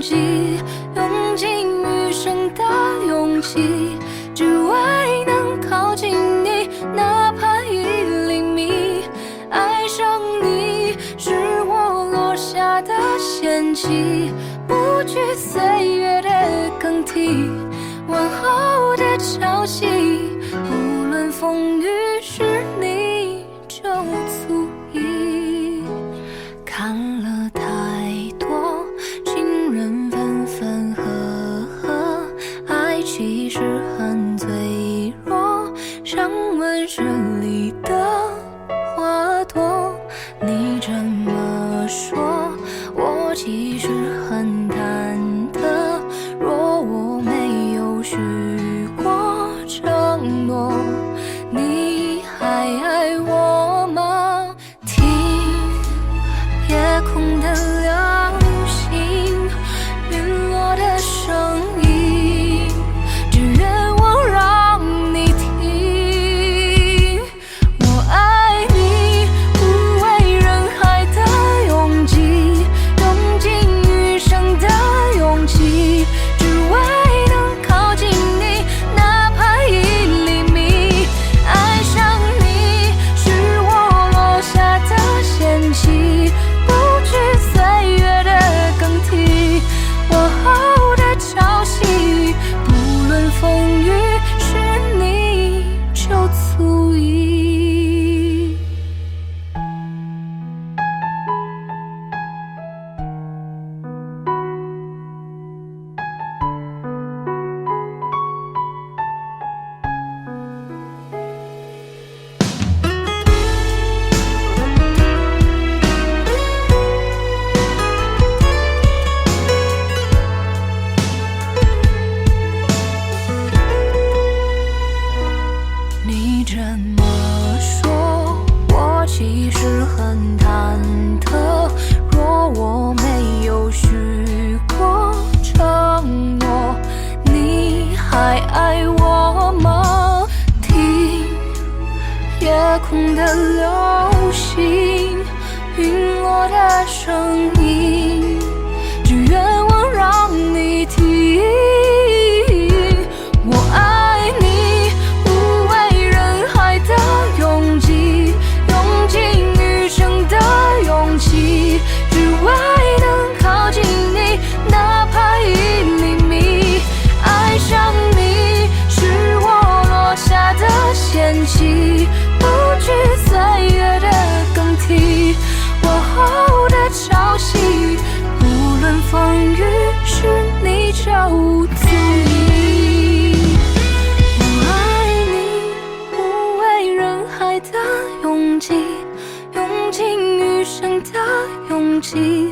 记，用尽余生的勇气，只为能靠近你，哪怕1厘米。爱上你是我落下的陷阱，不惧岁月的更替，问候的潮汐，不论风雨是你就足矣。看了太多情人分分合合，爱其实很脆弱，像温室里的花朵。你这么说，我其实很忐忑，若我没有许过承诺，你还爱我吗？听夜空的流星，陨落的声音，只愿望让你听。我爱你，不为人海的拥挤，用尽余生的勇气，只为能靠近你，哪怕1厘米。爱上你是我落下的陷阱，不惧岁月的更替，我后的潮汐，不论风雨是你就足矣。你这么说，我其实很忐忑，若我没有许过承诺，你还爱我吗？听夜空的流星，陨落的声音，只愿望让你听。我爱你，不为人海的拥挤，用尽余生的勇气，只为能靠近你，哪怕1厘米。爱上你是我落下的陷阱，不惧岁月的更替，我后的潮汐，不论风雨是你就足矣。我爱你，不为人海的拥挤，用尽余生的勇气，